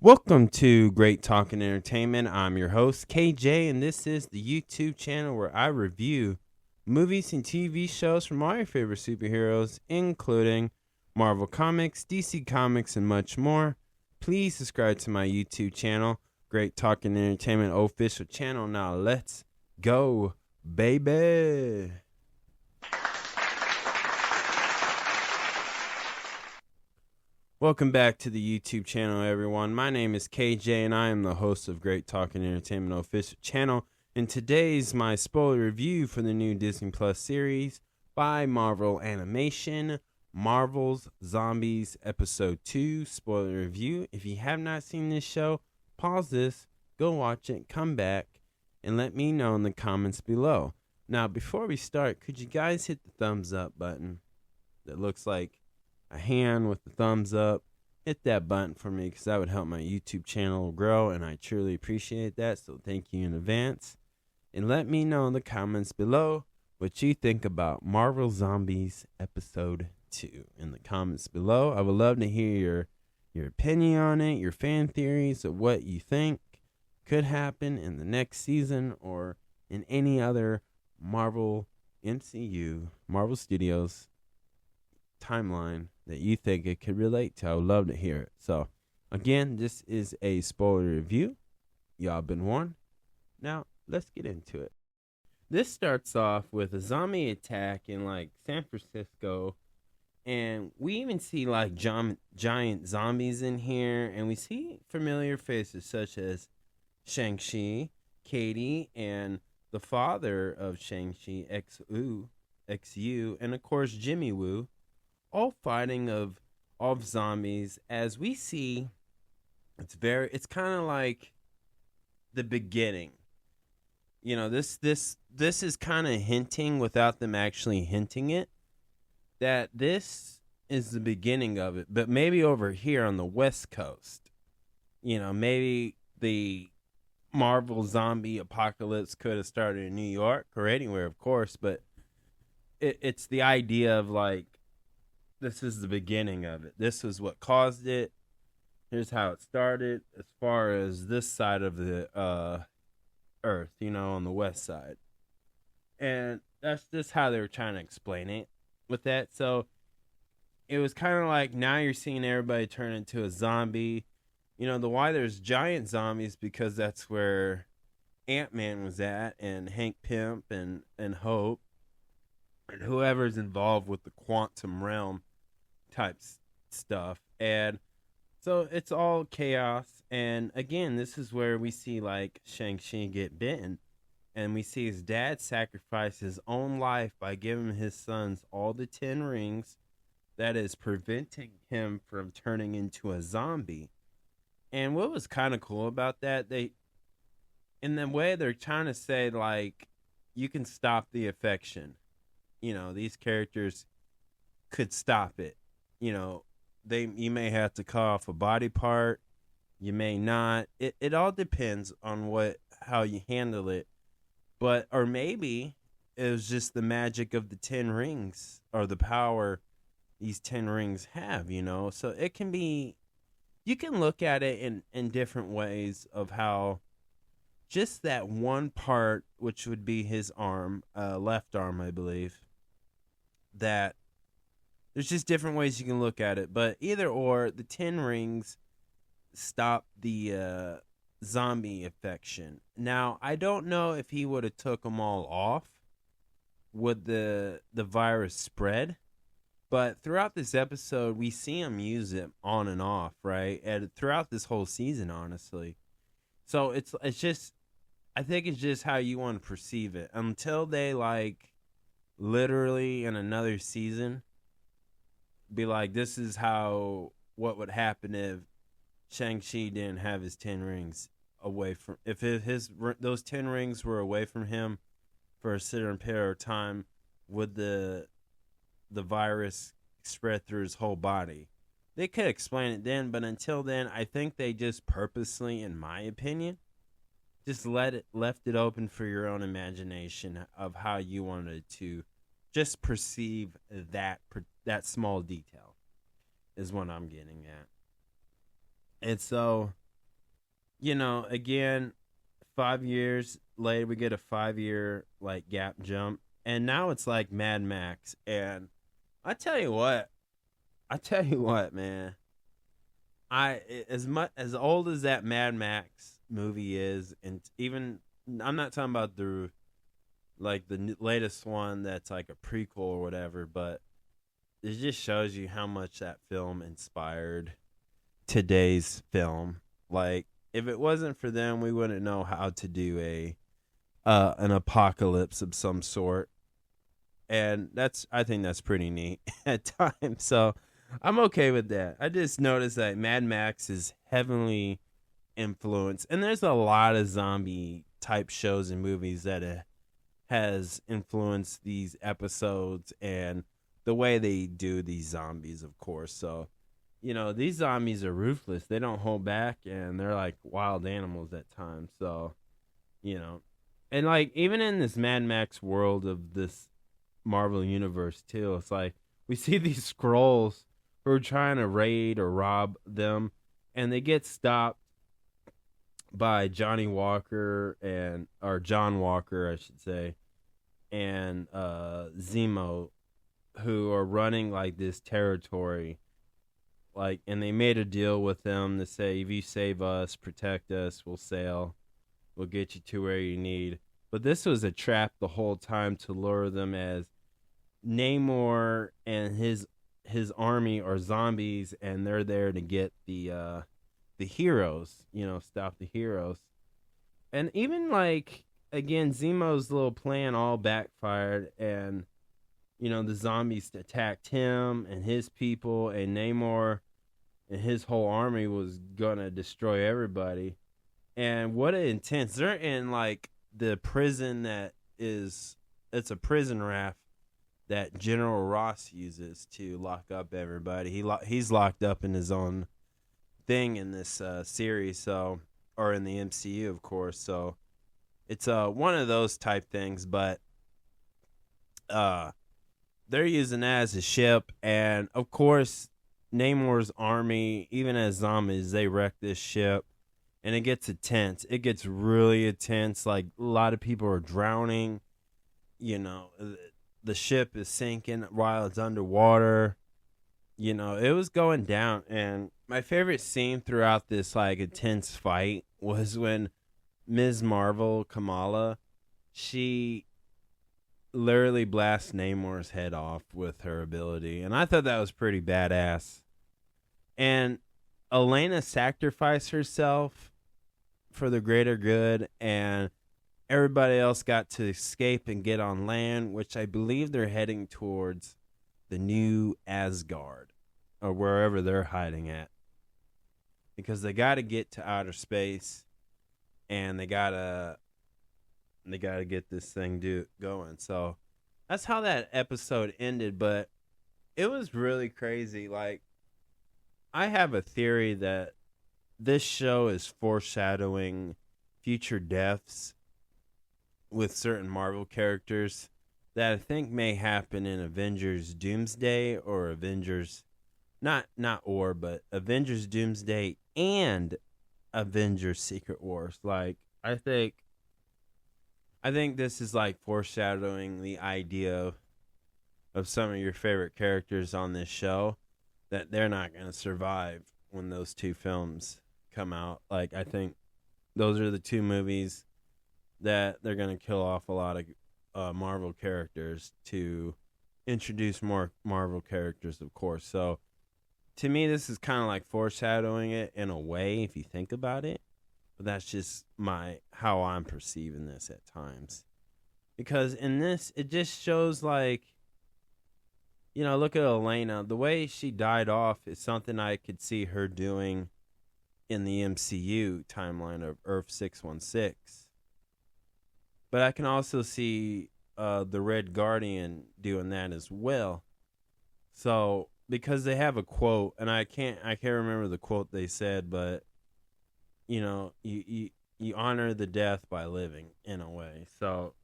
Welcome to Great Talking Entertainment. I'm your host, KJ, and this is the YouTube channel where I review movies and TV shows from all your favorite superheroes, including Marvel Comics, DC Comics, and much more. Please subscribe to my YouTube channel, Great Talking Entertainment official channel. Now let's go, baby. Welcome back to the YouTube channel, everyone. My name is KJ, and I am the host of Great Talking Entertainment official channel. And today's my spoiler review for the new Disney Plus series by Marvel Animation, Marvel's Zombies Episode 2 spoiler review. If you have not seen this show, pause this, go watch it, come back, and let me know in the comments below. Now, before we start, could you guys hit the thumbs up button that looks like a hand with the thumbs up? Hit that button for me because that would help my YouTube channel grow, and I truly appreciate that, so thank you in advance. And let me know in the comments below what you think about Marvel Zombies Episode 2 in the comments below. I would love to hear your opinion on it, your fan theories of what you think could happen in the next season or in any other Marvel MCU, Marvel Studios timeline that you think it could relate to. I would love to hear it. So, again, this is a spoiler review. Y'all been warned. Now, let's get into it. This starts off with a zombie attack in, San Francisco. And we even see, giant zombies in here. And we see familiar faces such as Shang-Chi, Katie, and the father of Shang-Chi, XU, and, of course, Jimmy Woo. All fighting of zombies. As we see, it's kind of like the beginning. You know, this is kind of hinting without them actually hinting it that this is the beginning of it. But maybe over here on the West Coast, you know, maybe the Marvel zombie apocalypse could have started in New York or anywhere, of course, but it's the idea of this is the beginning of it. This is what caused it. Here's how it started as far as this side of the earth, you know, on the west side. And that's just how they were trying to explain it with that. So it was kind of like now you're seeing everybody turn into a zombie. You know, why there's giant zombies because that's where Ant-Man was at, and Hank Pym and Hope and whoever's involved with the quantum realm type stuff. And so it's all chaos. And again, this is where we see Shang-Chi get bitten, and we see his dad sacrifice his own life by giving his sons all the 10 rings that is preventing him from turning into a zombie. And what was kind of cool about that, in the way they're trying to say you can stop the affection. You know, these characters could stop it. You know, you may have to cut off a body part, you may not. It all depends on how you handle it. Or maybe it was just the magic of the 10 rings or the power these 10 rings have, you know. So it can be, you can look at it in different ways of how just that one part, which would be his arm, left arm, I believe, that there's just different ways you can look at it. But either or, the 10 rings stop the zombie infection. Now, I don't know if he would have took them all off, would the virus spread. But throughout this episode, we see him use it on and off, right? And throughout this whole season, honestly. So it's just, I think it's just how you want to perceive it. Until they literally in another season be this is what would happen if Shang-Chi didn't have his 10 rings away from, if those 10 rings were away from him for a certain period of time, would the virus spread through his whole body? They could explain it then, but until then, I think they just purposely, in my opinion, just left it open for your own imagination of how you wanted to just perceive that small detail is what I'm getting at. And so again, 5 years later, we get a 5 year like gap jump, and now it's like Mad Max. And I tell you what, man. I as much as old as that Mad Max movie is, and even I'm not talking about the latest one that's like a prequel or whatever, but it just shows you how much that film inspired today's film. Like, if it wasn't for them, we wouldn't know how to do a an apocalypse of some sort. And I think that's pretty neat at times. So I'm okay with that. I just noticed that Mad Max is heavily influenced, and there's a lot of zombie type shows and movies that has influenced these episodes and the way they do these zombies, of course. So, these zombies are ruthless. They don't hold back, and they're like wild animals at times. So, and like even in this Mad Max world of this Marvel universe too, it's like we see these scrolls who are trying to raid or rob them, and they get stopped by Johnny Walker or John Walker, I should say, and Zemo, who are running like this territory, like, and they made a deal with them to say, if you save us, protect us, we'll sail, we'll get you to where you need. But this was a trap the whole time to lure them, as Namor and his army are zombies, and they're there to get the heroes, stop the heroes. And even like again, Zemo's little plan all backfired, and the zombies attacked him and his people, and Namor and his whole army was gonna destroy everybody. And what an intense! They're in like the prison it's a prison raft that General Ross uses to lock up everybody. He's locked up in his own thing in this series, or in the MCU, of course. So it's one of those type things, but they're using that as a ship, and of course, Namor's army, even as zombies, they wreck this ship, and it gets intense. It gets really intense. Like, a lot of people are drowning. The ship is sinking while it's underwater. It was going down. And my favorite scene throughout this like intense fight was when Ms. Marvel, Kamala, she literally blasts Namor's head off with her ability. And I thought that was pretty badass. And Elena sacrificed herself for the greater good, and everybody else got to escape and get on land, which I believe they're heading towards the new Asgard, or wherever they're hiding at, because they got to get to outer space, and they gotta get this thing going. So that's how that episode ended. But it was really crazy. Like, I have a theory that this show is foreshadowing future deaths with certain Marvel characters that I think may happen in Avengers Doomsday, or Avengers but Avengers Doomsday and Avengers Secret Wars. Like, I think this is like foreshadowing the idea of some of your favorite characters on this show, that they're not going to survive when those two films come out. Like, I think those are the two movies that they're going to kill off a lot of Marvel characters to introduce more Marvel characters, of course. So to me, this is kind of like foreshadowing it in a way, if you think about it. But that's just how I'm perceiving this at times. Because in this, it just shows like, look at Elena. The way she died off is something I could see her doing in the MCU timeline of Earth 616. But I can also see the Red Guardian doing that as well. So, because they have a quote, and I can't remember the quote they said, but you honor the death by living, in a way. So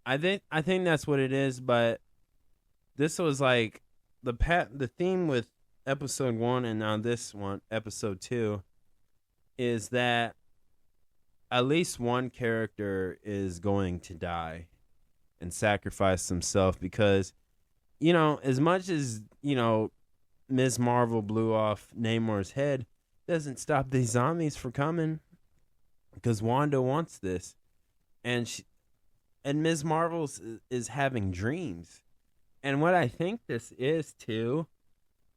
I think that's what it is. But this was like the theme with episode 1, and now this one, episode 2, is that at least one character is going to die and sacrifice himself because, as much as, Ms. Marvel blew off Namor's head, doesn't stop these zombies from coming because Wanda wants this. And Ms. Marvel is having dreams. And what I think this is, too,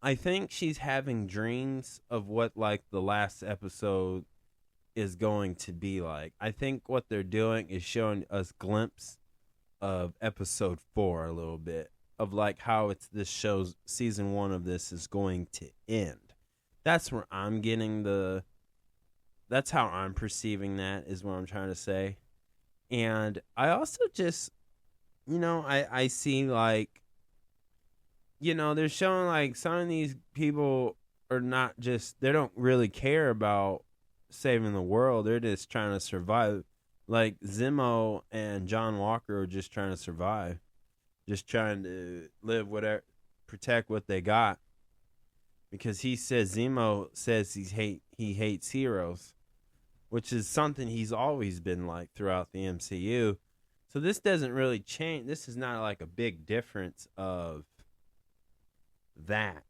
I think she's having dreams of what, like, the last episode is going to be like. I think what they're doing is showing us glimpse of episode 4 a little bit of like how this show's season 1 of this is going to end. That's where I'm getting that's how I'm perceiving that is what I'm trying to say. And I also just, I see like, they're showing like some of these people are not just, they don't really care about saving the world. They're just trying to survive. Like Zemo and John Walker are just trying to survive, just trying to live whatever, protect what they got. Because Zemo says he hates heroes, which is something he's always been like throughout the MCU. So this doesn't really change. This is not like a big difference of that,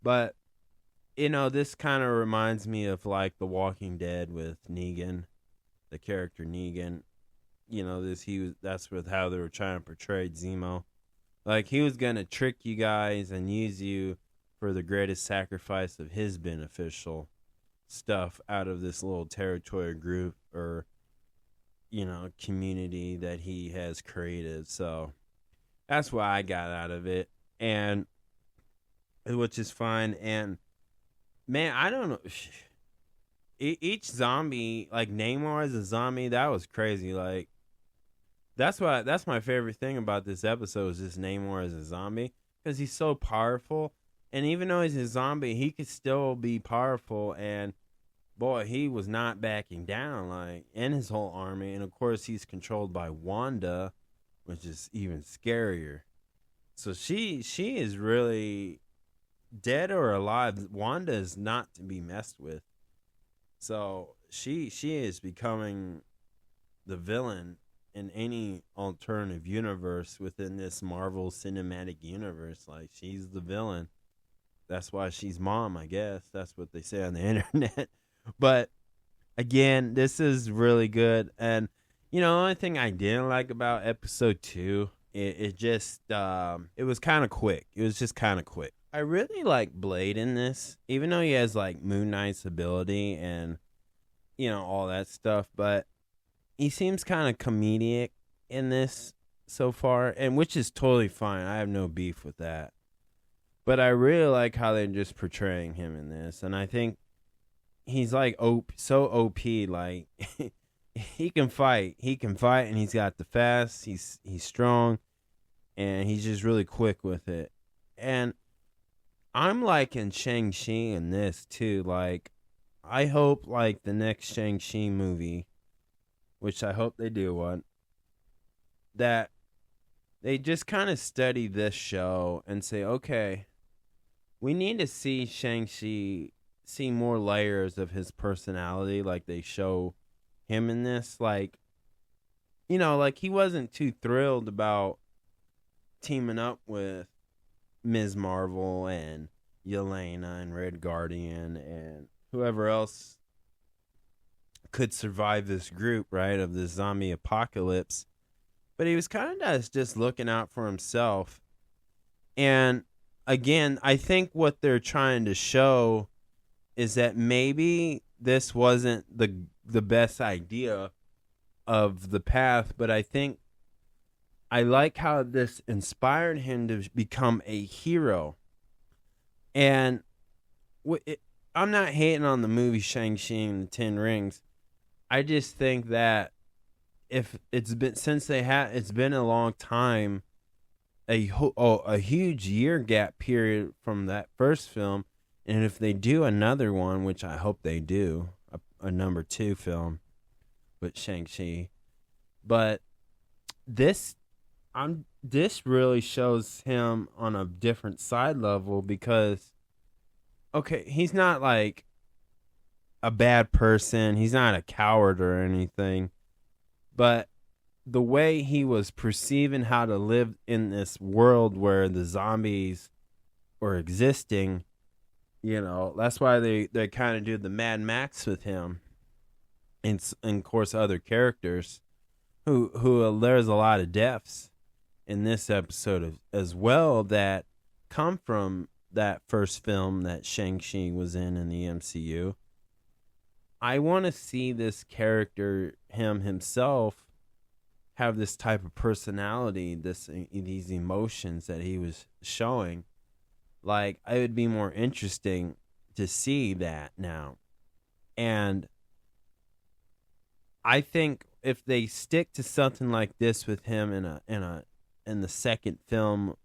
But this kind of reminds me of like The Walking Dead with Negan. The character Negan, that's with how they were trying to portray Zemo. Like he was gonna trick you guys and use you for the greatest sacrifice of his beneficial stuff out of this little territory group or community that he has created. So that's what I got out of it, and which is fine. And man, I don't know. Each zombie, like Namor as a zombie, that was crazy. Like that's my favorite thing about this episode is just Namor as a zombie because he's so powerful, and even though he's a zombie, he could still be powerful. And boy, he was not backing down, like in his whole army. And of course, he's controlled by Wanda, which is even scarier. So she is really dead or alive. Wanda is not to be messed with. So she is becoming the villain in any alternative universe within this Marvel Cinematic Universe. Like she's the villain. That's why she's mom, I guess. That's what they say on the internet. But again, this is really good. And the only thing I didn't like about episode 2, it just it was kind of quick. It was just kind of quick. I really like Blade in this, even though he has like Moon Knight's ability and all that stuff, but he seems kind of comedic in this so far, and which is totally fine. I have no beef with that. But I really like how they're just portraying him in this, and I think he's like so OP. Like he can fight, and he's got the fast. He's strong, and he's just really quick with it. And I'm liking Shang-Chi in this too. Like, I hope like the next Shang-Chi movie, which I hope they do one, that they just kind of study this show and say, okay, we need to see Shang-Chi, see more layers of his personality like they show him in this. Like, like he wasn't too thrilled about teaming up with Ms. Marvel and Yelena and Red Guardian and whoever else could survive this group, right, of this zombie apocalypse. But he was kind of just looking out for himself. And again, I think what they're trying to show is that maybe this wasn't the best idea of the path, but I think I like how this inspired him to become a hero. And I'm not hating on the movie Shang-Chi and the Ten Rings. I just think that if it's been a long time, a huge year gap period from that first film, and if they do another one, which I hope they do, a number 2 film with Shang-Chi, but this really shows him on a different side level because, okay, he's not like a bad person. He's not a coward or anything. But the way he was perceiving how to live in this world where the zombies were existing, that's why they kind of do the Mad Max with him, and of course other characters who there's a lot of deaths in this episode as well that come from that first film that Shang-Chi was in the MCU. I want to see this character, himself, have this type of personality, these emotions that he was showing. Like, it would be more interesting to see that now. And I think if they stick to something like this with him in the second film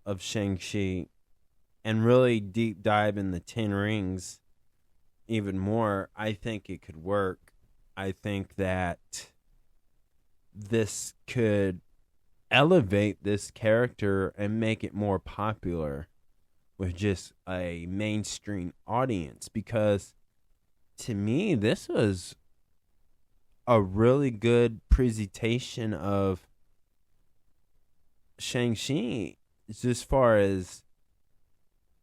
of Shang-Chi and really deep dive in the Ten Rings even more, I think it could work. I think that this could elevate this character and make it more popular with just a mainstream audience, because to me this was a really good presentation of Shang-Chi, as far as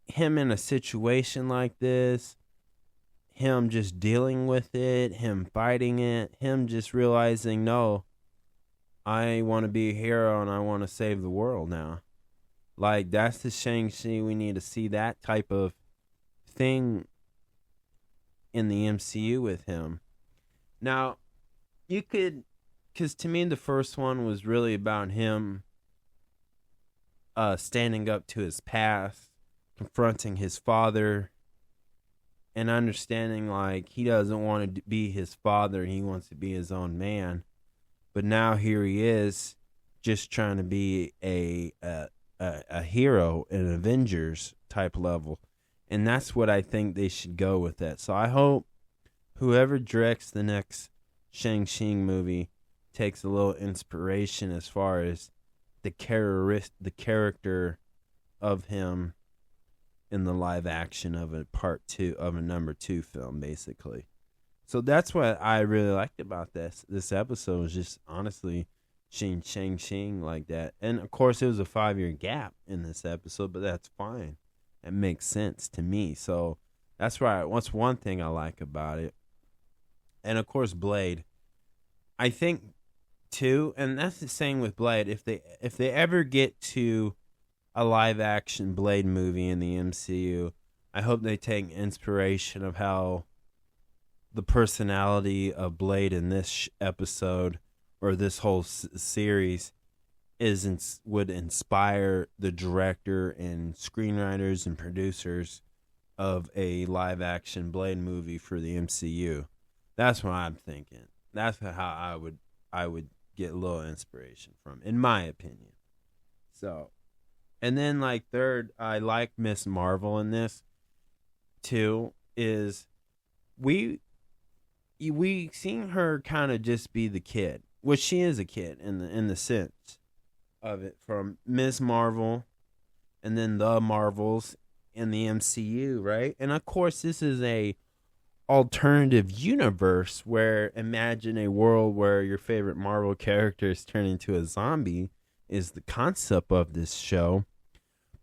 him in a situation like this, him just dealing with it, him fighting it, him just realizing, no, I want to be a hero and I want to save the world now. Like, that's the Shang-Chi. We need to see that type of thing in the MCU with him. Now, you could, because to me the first one was really about him standing up to his past, confronting his father, and understanding like he doesn't want to be his father, he wants to be his own man. But now here he is, just trying to be a hero, an Avengers type level, and that's what I think they should go with that. So I hope whoever directs the next Shang-Chi movie takes a little inspiration as far as the character of him in the live action of a part 2 of a number 2 film, basically. So that's what I really liked about this episode, was just honestly Shang-Chi like that. And of course it was a 5-year gap in this episode, but that's fine. It makes sense to me. So that's one thing I like about it. And of course Blade. I think too, and that's the same with Blade, if they ever get to a live action Blade movie in the MCU, I hope they take inspiration of how the personality of Blade in this episode or this whole series would inspire the director and screenwriters and producers of a live action Blade movie for the MCU. That's what I'm thinking. That's how I would get a little inspiration from, in my opinion. So, and then like third, I like Miss Marvel in this too. Is we seen her kind of just be the kid, which she is a kid in the sense of it, from Ms. Marvel and then the Marvels in the MCU, right? And of course this is a alternative universe where, imagine a world where your favorite Marvel characters turn into a zombie is the concept of this show.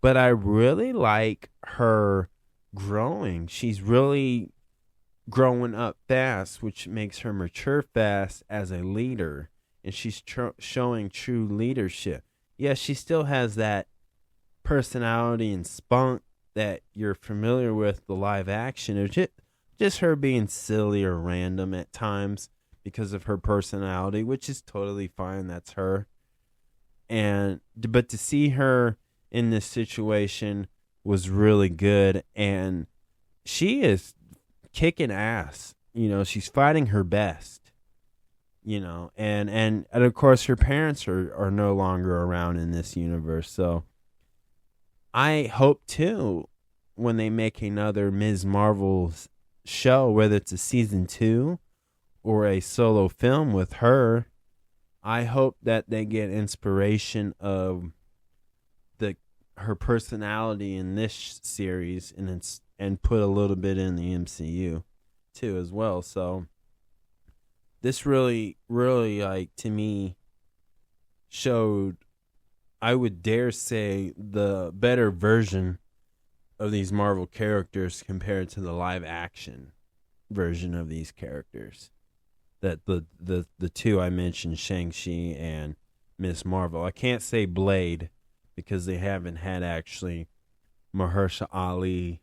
But I really like her growing. She's really growing up fast, which makes her mature fast as a leader, and she's showing true leadership. Yes, she still has that personality and spunk that you're familiar with the live action. It's just her being silly or random at times because of her personality, which is totally fine. That's her. But to see her in this situation was really good, and she is kicking ass. She's fighting her best. And of course her parents are no longer around in this universe. So I hope too, when they make another Ms. Marvel's show, whether it's a season 2 or a solo film with her, I hope that they get inspiration of her personality in this series and put a little bit in the MCU. too as well. So this really, really, like, to me, showed, I would dare say, the better version of these Marvel characters compared to the live action version of these characters. That the two I mentioned, Shang-Chi and Miss Marvel. I can't say Blade because they haven't had actually Mahershala Ali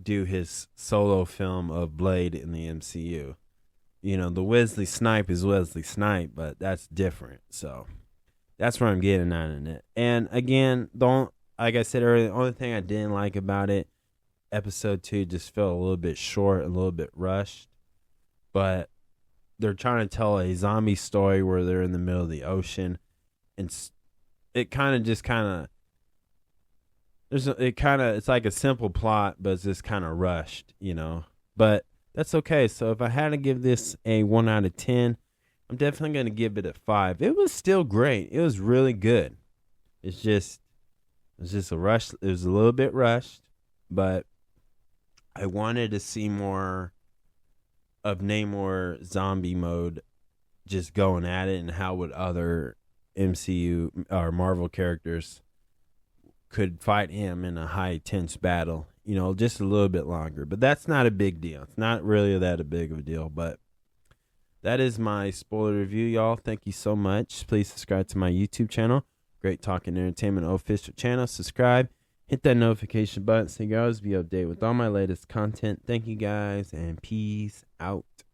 do his solo film of Blade in the MCU. You know, the Wesley Snipe is Wesley Snipe, but that's different. So that's where I'm getting at in it. And again, like I said earlier, the only thing I didn't like about it, episode 2 just felt a little bit short, a little bit rushed. But they're trying to tell a zombie story where they're in the middle of the ocean, and it it's like a simple plot, but it's just kind of rushed, you know. But that's okay. So if I had to give this a 1 out of 10, I'm definitely going to give it a 5. It was still great. It was really good. It's just a rush. It was a little bit rushed, but I wanted to see more of Namor zombie mode, just going at it, and how would other MCU or Marvel characters could fight him in a high tense battle, you know, just a little bit longer. But that's not a big deal. It's not really that big of a deal. But that is my spoiler review, y'all. Thank you so much. Please subscribe to my YouTube channel, Great Talking Entertainment official channel. Subscribe, hit that notification button so you guys be updated with all my latest content. Thank you guys, and peace out.